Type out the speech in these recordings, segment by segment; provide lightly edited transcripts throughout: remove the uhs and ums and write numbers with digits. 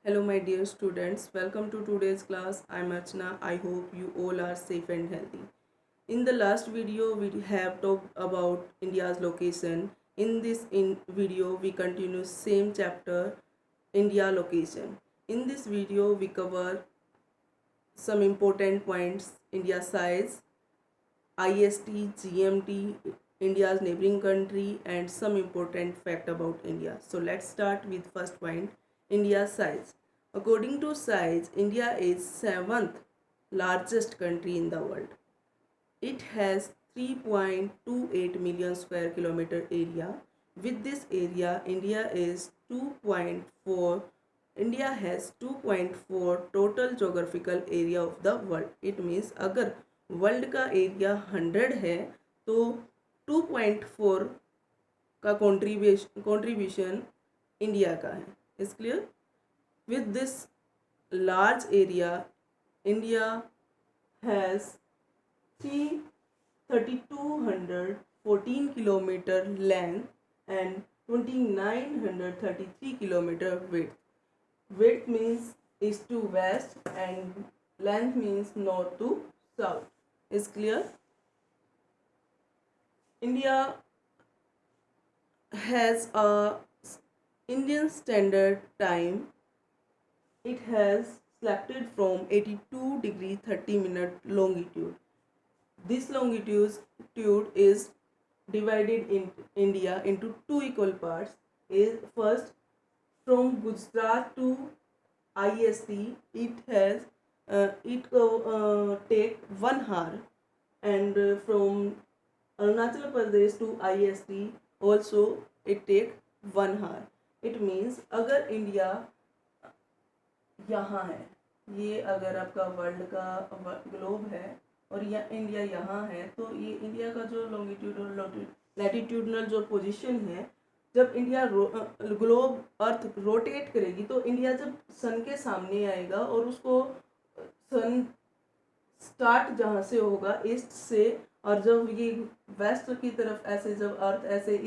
Hello, my dear students. Welcome to today's class. I'm Archana. I hope you all are safe and healthy. In the last video, we have talked about India's location. In this video, we continue same chapter, India location. In this video, we cover some important points: India size, IST, GMT, India's neighboring country, and some important fact about India. So let's start with first point, India's size. According to size, India is seventh largest country in the world. It has 3.28 million square kilometer area. With this area, India has 2.4 total geographical area of the world. It means अगर world का area 100 है तो 2.4 का contribution India का है. Is clear? With this large area, India has 3,214 kilometer length and 2,933 kilometer width. Width means east to west and length means north to south. Is clear? India has a Indian Standard Time. It has selected from 82 degree 30 minute longitude. This longitude is divided in India into two equal parts. First, from Gujarat to IST, it take 1 hour, and from Arunachal Pradesh to IST also it take 1 hour. It means अगर India यहाँ है, ये अगर आपका world का globe है और यह इंडिया यहाँ है, तो ये इंडिया का जो लॉन्गिट्यूडनल लैटिट्यूडनल जो पोजीशन है, जब इंडिया ग्लोब अर्थ रोटेट करेगी तो इंडिया जब सन के सामने आएगा और उसको सन स्टार्ट जहाँ से होगा ईस्ट से, और जब ये वेस्ट की तरफ ऐसे जब अर्थ ऐसे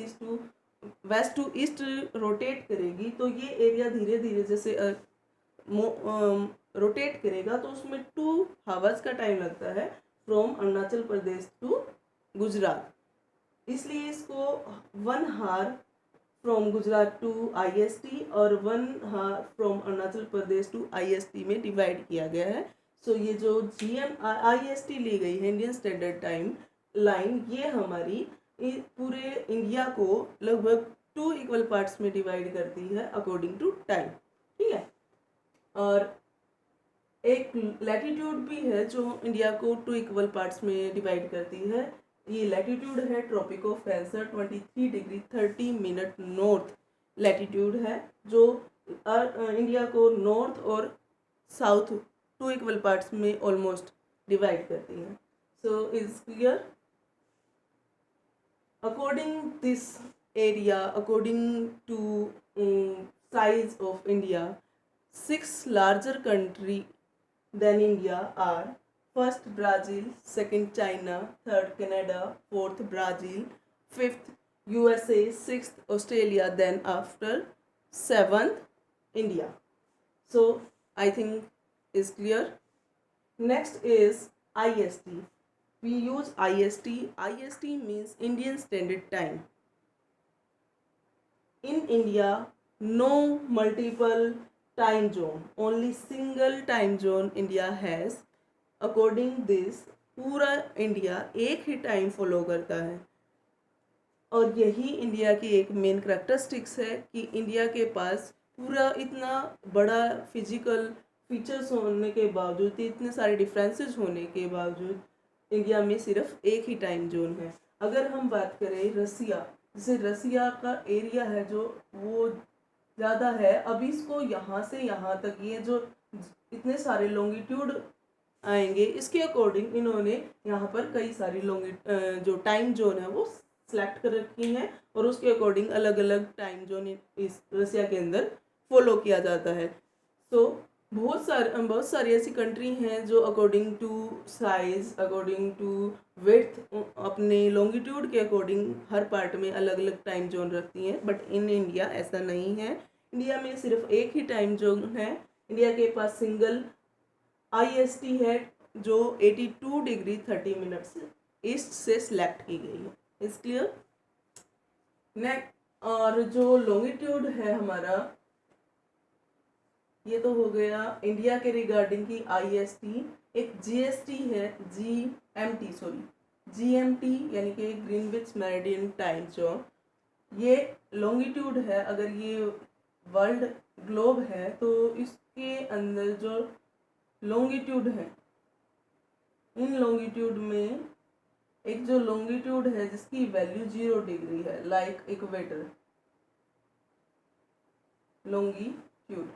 वेस्ट टू ईस्ट रोटेट करेगी तो ये एरिया धीरे धीरे जैसे रोटेट करेगा तो उसमें 2 आवर्स का टाइम लगता है फ्रॉम अरुणाचल प्रदेश टू गुजरात. इसलिए इसको 1 हार फ्रॉम गुजरात टू IST और 1 हार from Arunachal Pradesh to IST में डिवाइड किया गया है. सो ये जो IST ली गई है, इंडियन स्टैंडर्ड टाइम लाइन, ये हमारी पूरे इंडिया को लगभग 2 इक्वल पार्ट्स में डिवाइड करती है अकॉर्डिंग टू टाइम. ठीक है? और एक लैटिट्यूड भी है जो इंडिया को 2 इक्वल पार्ट्स में डिवाइड करती है. ये लैटिट्यूड है tropic of Cancer 23 degree 30 minute north latitude है, जो इंडिया को नॉर्थ और साउथ 2 इक्वल पार्ट्स में ऑलमोस्ट डिवाइड करती है. So is clear? According this area, according to size of India, 6 larger country than India are: first Brazil, second China, third Canada, fourth Brazil, fifth USA, sixth Australia, then after 7th India. So I think is clear. Next is IST. We use IST. IST means Indian Standard Time. In India, no multiple time zone, only single time zone India has. According this, पूरा India एक ही time follow करता है, और यही India की एक main characteristics है कि इंडिया के पास पूरा इतना बड़ा फिजिकल फीचर्स होने के बावजूद, इतने सारे डिफरेंसेस होने के बावजूद इंडिया में सिर्फ एक ही टाइम जोन है. अगर हम बात करें रसिया, जैसे रसिया का एरिया है जो वो ज़्यादा है, अभी इसको यहाँ से यहाँ तक ये जो इतने सारे लॉन्गिट्यूड आएंगे, इसके अकॉर्डिंग इन्होंने यहाँ पर कई सारी जो टाइम जोन है वो सिलेक्ट कर रखी हैं, और उसके अकॉर्डिंग अलग अलग टाइम जोन इस रसिया के अंदर फॉलो किया जाता है. सो बहुत सारी ऐसी कंट्री हैं जो according to size, according to width, अपने लॉन्गिट्यूड के अकॉर्डिंग हर पार्ट में अलग अलग टाइम जोन रखती हैं. बट इन इंडिया ऐसा नहीं है. इंडिया में सिर्फ एक ही टाइम जोन है, इंडिया के पास सिंगल IST है जो 82 डिग्री 30 मिनट्स ईस्ट से सिलेक्ट की गई है। Is clear? नेक्स्ट, और जो लॉन्गिट्यूड है हमारा, ये तो हो गया इंडिया के रिगार्डिंग की IST। एक GST है, GMT यानी कि ग्रीनविच मेरिडियन टाइम जोन। ये लॉन्गिट्यूड है, अगर ये वर्ल्ड ग्लोब है तो इसके अंदर जो लॉन्गिट्यूड है, इन लॉन्गिट्यूड में एक जो लॉन्गिट्यूड है जिसकी वैल्यू 0 डिग्री है, लाइक इक्वेटर लॉन्गिट्यूड।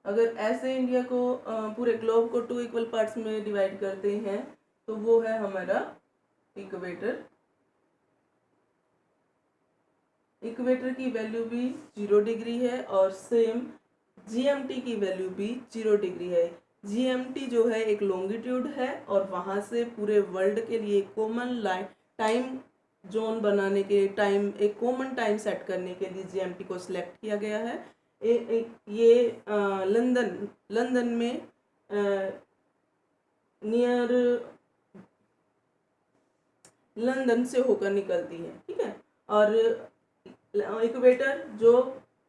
अगर ऐसे इंडिया को पूरे ग्लोब को 2 इक्वल पार्ट्स में डिवाइड करते हैं तो वो है हमारा इक्वेटर। इक्वेटर की वैल्यू भी 0 डिग्री है और सेम GMT की वैल्यू भी 0 डिग्री है। GMT जो है एक लॉन्गिट्यूड है और वहाँ से पूरे वर्ल्ड के लिए कॉमन लाइन टाइम जोन बनाने के टाइम, एक कॉमन टाइम सेट करने के लिए GMT को सिलेक्ट किया गया है। ये लंदन में नियर लंदन से होकर निकलती है, ठीक है। और इक्वेटर जो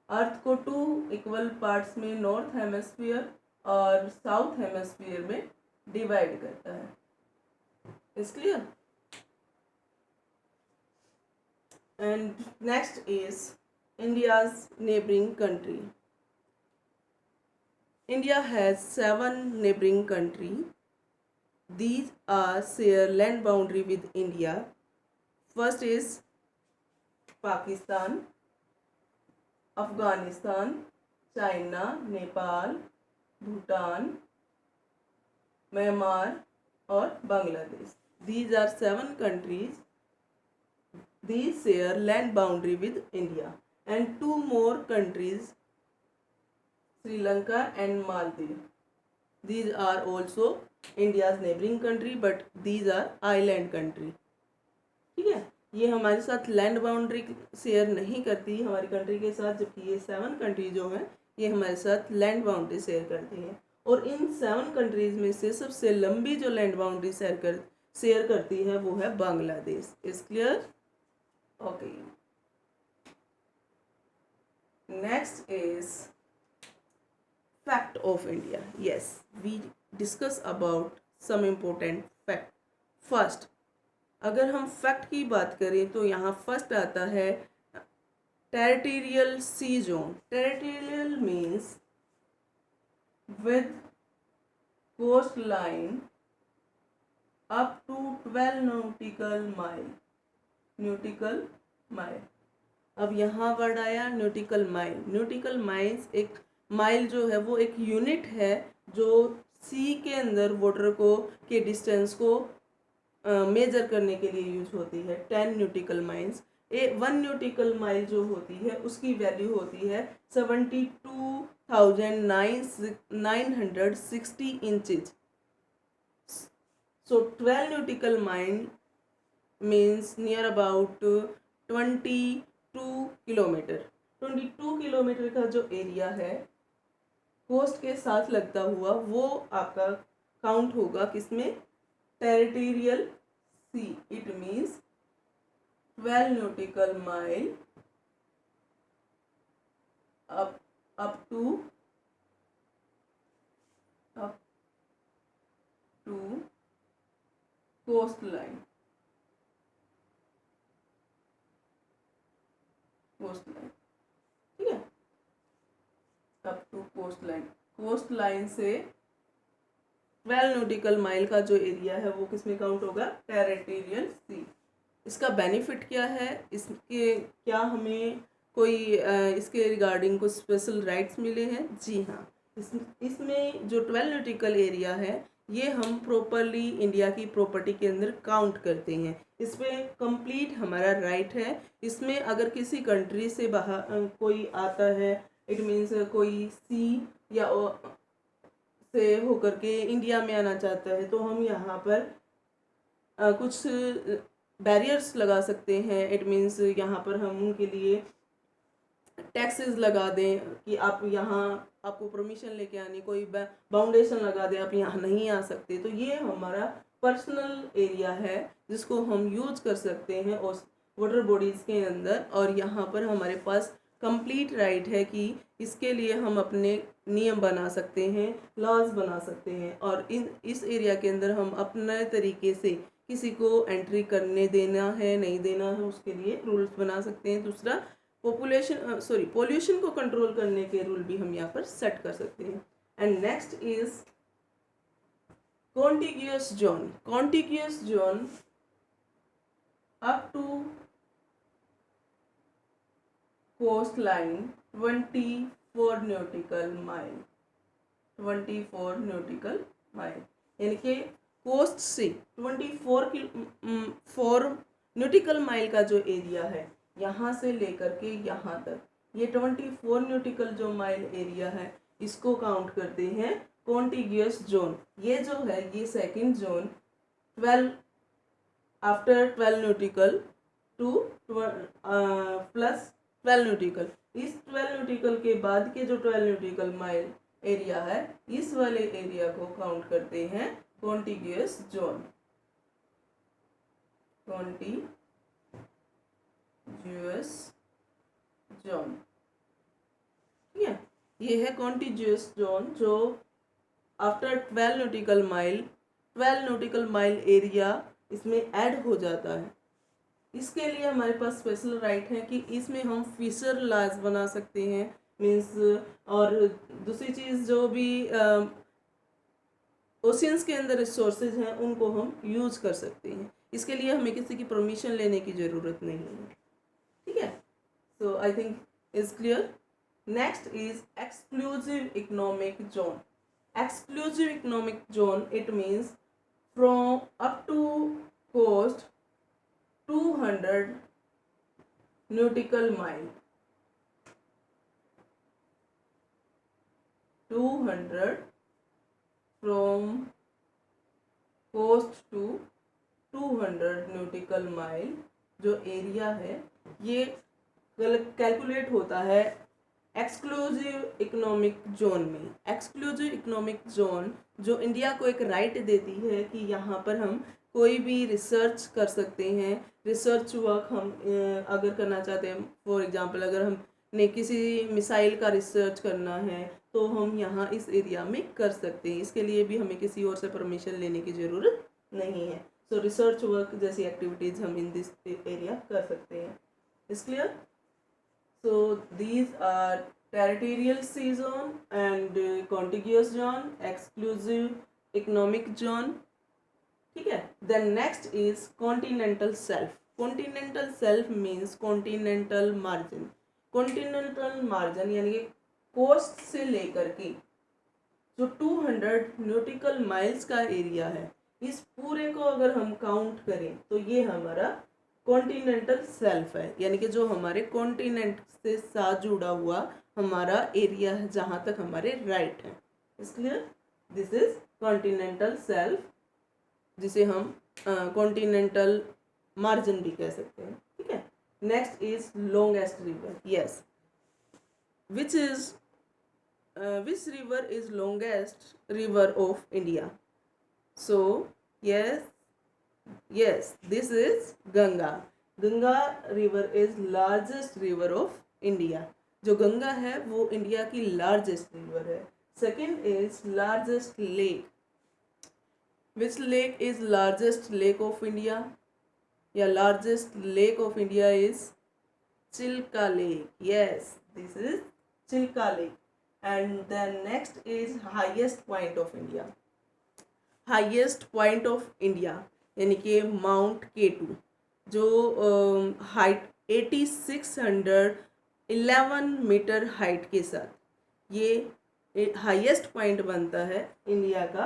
अर्थ को 2 इक्वल पार्ट्स में नॉर्थ हेमिस्फीयर और साउथ हेमिस्फीयर में डिवाइड करता है। Is clear? And next is India's neighboring country. India has 7 neighboring countries. These are share land boundary with India. First is Pakistan, Afghanistan, China, Nepal, Bhutan, Myanmar और Bangladesh. These are 7 countries. These share land boundary with India. And 2 more countries, Sri Lanka and Maldives. These are also India's neighboring country, but these are island country. ठीक है, ये हमारे साथ land boundary share नहीं करती हमारी country के साथ, जबकि ये 7 कंट्री जो हैं ये हमारे साथ लैंड बाउंड्री शेयर करती हैं। और इन 7 कंट्रीज में से सबसे लंबी जो लैंड बाउंड्री शेयर करती है वो है Bangladesh. Is clear? Okay, next is fact of India. Yes, we discuss about some important fact. First, अगर हम फैक्ट की बात करें तो यहाँ फर्स्ट आता है territorial sea zone. Territorial means with coast line up to 12 nautical mile. अब यहाँ वर्ड आया न्यूटिकल माइल। न्यूटिकल माइल्स, एक माइल जो है वो एक यूनिट है जो सी के अंदर वाटर को के डिस्टेंस को मेजर करने के लिए यूज होती है। 10 न्यूटिकल माइल्स। 1 न्यूटिकल माइल जो होती है उसकी वैल्यू होती है 72,960 inches. So 12 न्यूटिकल mile means near about 22 kilometre. 22 kilometre का जो एरिया है कोस्ट के साथ लगता हुआ वो आपका काउंट होगा किसमें? Territorial sea. It means 12 nautical mile up to coast line. ठीक है, up to coast line. Coast line से 12 नॉटिकल माइल का जो एरिया है वो किसमें काउंट होगा? टेरिटोरियल सी। इसका बेनिफिट क्या है? इसके क्या हमें कोई इसके रिगार्डिंग कुछ स्पेशल राइट्स मिले हैं? जी हाँ, इसमें जो 12 नॉटिकल एरिया है ये हम प्रॉपरली इंडिया की प्रॉपर्टी के अंदर काउंट करते हैं। इस पर कंप्लीट हमारा राइट है। इसमें अगर किसी कंट्री से बाहर कोई आता है, इट मीन्स कोई सी या से होकर के इंडिया में आना चाहता है, तो हम यहाँ पर कुछ बैरियर्स लगा सकते हैं। इट मीन्स यहाँ पर हम उनके लिए टैक्सेस लगा दें कि आप यहाँ आपको परमिशन लेके आनी, कोई बाउंडेशन लगा दें आप यहाँ नहीं आ सकते, तो ये हमारा पर्सनल एरिया है जिसको हम यूज कर सकते हैं उस वाटर बॉडीज़ के अंदर। और यहाँ पर हमारे पास कंप्लीट राइट है कि इसके लिए हम अपने नियम बना सकते हैं, लॉज बना सकते हैं, और इस एरिया के अंदर हम अपने तरीके से किसी को एंट्री करने देना है नहीं देना है उसके लिए रूल्स बना सकते हैं। दूसरा, पोल्यूशन को कंट्रोल करने के रूल भी हम यहाँ पर सेट कर सकते हैं। And next is contiguous zone. Contiguous zone up to coast line 24 nautical mile, 24 nautical mile, यानी कि कोस्ट से 4 न्यूटिकल माइल का जो एरिया है यहाँ से लेकर के यहाँ तक, ये 24 न्यूटिकल जो माइल एरिया है इसको काउंट करते हैं कॉन्टिग्यूअस जोन। ये जो है ये second zone 12 after 12 न्यूटिकल two plus 12 न्यूटिकल, इस 12 न्यूटिकल के बाद के जो 12 न्यूटिकल माइल एरिया है इस वाले एरिया को काउंट करते हैं कॉन्टिग्यूअस जोन। कॉन्टिग्यूअस जोन, ठीक है, ये है कॉन्टिग्यूअस जोन जो आफ्टर 12 न्यूटिकल माइल 12 न्यूटिकल माइल एरिया इसमें ऐड हो जाता है। इसके लिए हमारे पास स्पेशल राइट है कि इसमें हम फिशर लॉज बना सकते हैं, मीन्स, और दूसरी चीज़ जो भी ओशियंस के अंदर रिसोर्सेज हैं उनको हम यूज कर सकते हैं। इसके लिए हमें किसी की परमिशन लेने की ज़रूरत नहीं है, ठीक है। So I think is clear. Next is exclusive economic zone. Exclusive economic zone, it means from up to coast 200 nautical mile, 200 from coast to 200 nautical mile जो एरिया है ये कैलकुलेट होता है एक्सक्लूसिव इकोनॉमिक जोन में। Exclusive economic zone जो India को एक right देती है कि यहाँ पर हम कोई भी रिसर्च कर सकते हैं। रिसर्च वर्क हम अगर करना चाहते हैं, फॉर एग्जांपल अगर हमने किसी मिसाइल का रिसर्च करना है तो हम यहाँ इस एरिया में कर सकते हैं। इसके लिए भी हमें किसी और से परमिशन लेने की ज़रूरत नहीं है। सो रिसर्च वर्क जैसी एक्टिविटीज़ हम इन दिस एरिया कर सकते हैं। Is clear? So these are territorial sea zone and contiguous zone, exclusive economic zone, ठीक है। Then next is continental shelf. Continental shelf means continental margin. Continental margin यानी कि coast से लेकर के जो 200 न्यूटिकल माइल्स का एरिया है, इस पूरे को अगर हम काउंट करें तो ये हमारा कॉन्टिनेंटल सेल्फ है, यानी कि जो हमारे कॉन्टिनेंट से साथ जुड़ा हुआ हमारा एरिया है जहाँ तक हमारे राइट है। इसलिए दिस इज कॉन्टिनेंटल सेल्फ, जिसे हम कॉन्टिनेंटल मार्जिन भी कह सकते हैं, ठीक है। Next is longest river. Yes, which river is longest river of India? So yes, this is Ganga. Ganga river is largest river of India. जो गंगा है वो इंडिया की लार्जेस्ट रिवर है। Second is largest lake. Which lake is largest lake of India? या largest lake of India is Chilka Lake. Yes, this is Chilka Lake. And then next is highest point of India. Highest point of India यानी कि mount K2 जो height 8611 metre height के साथ ये highest point बनता है India का,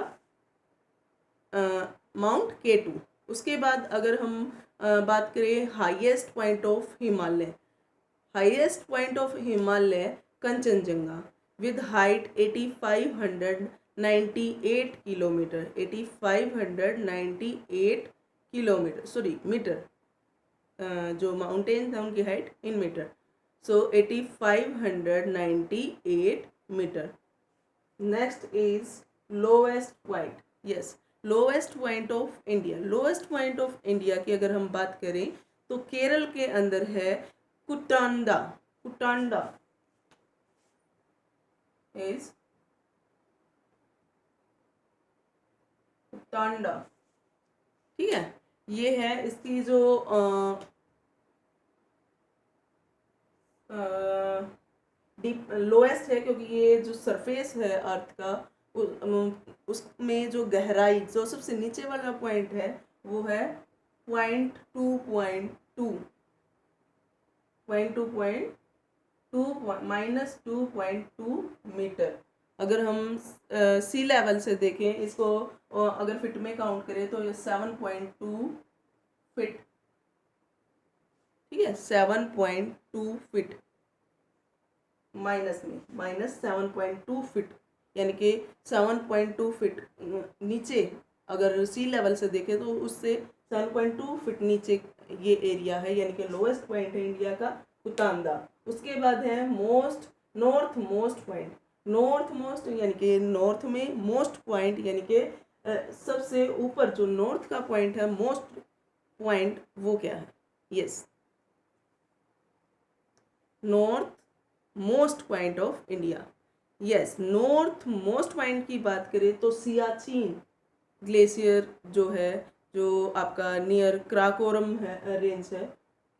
mount K2। उसके बाद अगर हम बात करें highest point of Himalaya, highest point of Himalaya Kanchenjunga with height 8598 kilometre, 8598 kilometre, sorry metre, जो माउंटेन है उनकी height in metre. So 8598 meter. Next is lowest point. Yes, lowest point of India. Lowest point of India की अगर हम बात करें तो केरल के अंदर है कुटांडा. कुटांडा is कुटांडा. ठीक है, ये है इसकी जो डीप लोएस्ट है, क्योंकि ये जो सरफेस है अर्थ का उसमें जो गहराई जो सबसे नीचे वाला पॉइंट है वो है 0.2.2 -2.2 मीटर. अगर हम सी लेवल से देखें इसको, अगर फिट में काउंट करें तो ये 7.2 फिट. ठीक है, 7.2 फिट माइनस में -7.2 फिट, यानी कि 7.2 फिट नीचे अगर सी लेवल से देखें तो उससे 7.2 फिट नीचे ये एरिया है, यानी कि लोएस्ट पॉइंट है इंडिया का कुतांदा. उसके बाद है north most point. North most यानी कि नॉर्थ में मोस्ट पॉइंट, यानी कि सबसे ऊपर जो नॉर्थ का पॉइंट है मोस्ट पॉइंट, वो क्या है? Yes, north most point of India. Yes, north most point की बात करें तो सियाचिन ग्लेशियर जो है, जो आपका नियर क्राकोरम है रेंज है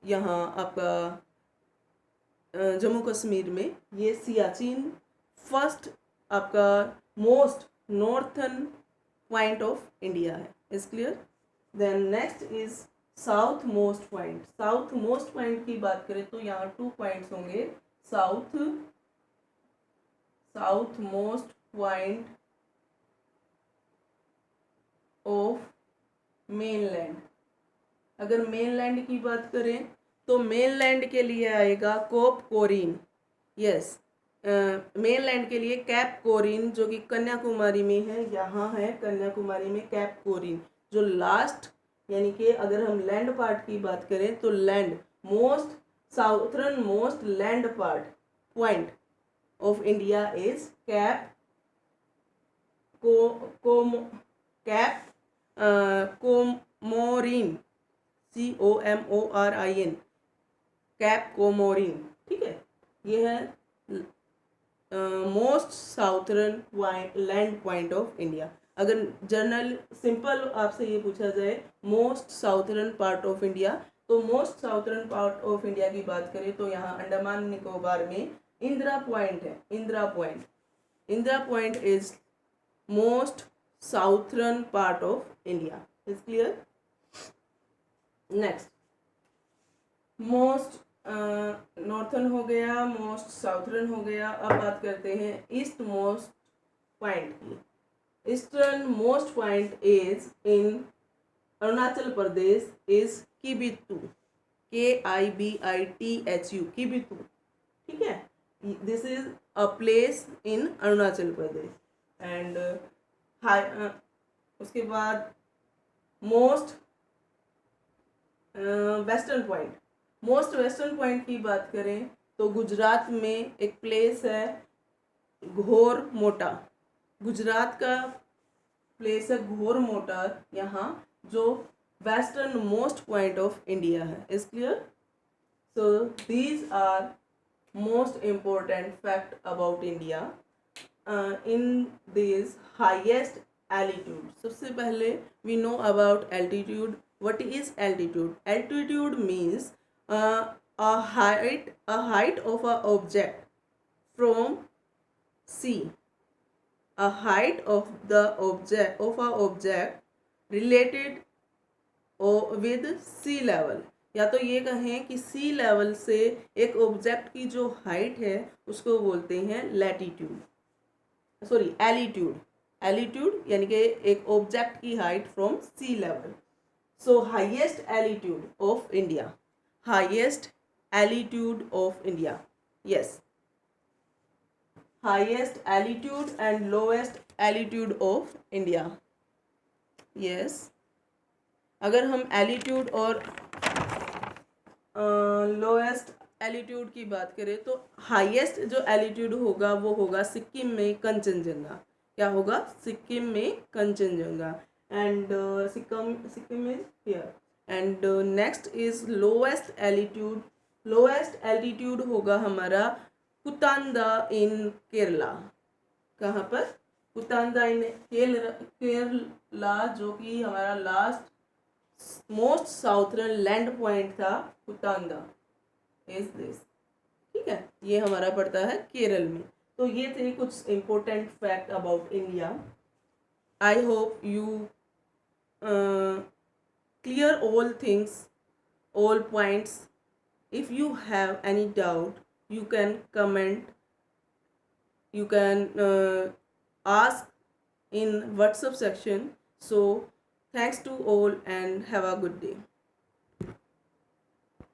यहाँ आपका जम्मू कश्मीर में, ये सियाचिन फर्स्ट आपका most northern point of India है. Is clear? Then next is south most point. South most point की बात करें तो यहाँ 2 पॉइंट्स होंगे. South most point of mainland. अगर मेनलैंड की बात करें तो मेनलैंड के लिए आएगा कोप कोरिन. यस, मेनलैंड के लिए कैप कोरिन जो कि कन्याकुमारी में है. यहाँ है कन्याकुमारी में कैप कोरिन. जो लास्ट यानी कि अगर हम लैंड पार्ट की बात करें तो land most southern most land part point of India is cape Comorin. COMORIN, cape Comorin. ठीक है, ये है most southern land point of India. अगर जनरल सिंपल आपसे ये पूछा जाए most southern part of India, तो most southern part of India की बात करें तो यहाँ अंडमान निकोबार में इंदिरा पॉइंट है. Indira point is most southern part of India. Is clear? Next, most northern हो गया, मोस्ट साउथर्न हो गया. अब बात करते हैं ईस्ट मोस्ट पॉइंट की. Eastern most point is in Arunachal Pradesh is Kibithu. KIBITHU, Kibithu. ठीक है, this is a place in Arunachal Pradesh. And उसके बाद most western point. Most western point की बात करें तो गुजरात में एक प्लेस है घोर मोटा. गुजरात का प्लेस है घोर मोटा यहाँ, जो western most point of India है. Is clear? So these are most important fact about India. In this highest altitude, सबसे पहले we know about altitude. What is altitude? Altitude means a height of a object from sea. A height of a object related with sea level. या तो ये कहें कि सी level से एक object की जो हाइट है उसको बोलते हैं एलिट्यूड. एलिट्यूड यानी कि एक ऑब्जेक्ट की height from sea level. So highest altitude of India. Highest altitude of India. Yes. Highest altitude and lowest altitude of India. Yes. अगर हम altitude और lowest एलिट्यूड की बात करें तो हाईएस्ट जो एलिट्यूड होगा वो होगा सिक्किम में कंचनजंगा। क्या होगा? सिक्किम में Kanchenjunga. And Sikkim is here. And next is lowest altitude. Lowest altitude होगा हमारा कुतांदा इन केरला। कहाँ पर? कुतांदा इन केरला, जो कि हमारा last most southern land point था कुतांदा इज दिस। ठीक है, ये हमारा पड़ता है केरल में। तो ये थे कुछ important fact about India. I hope you clear all things, all points. If you have any doubt, you can comment, you can ask in WhatsApp section. So thanks to all and have a good day.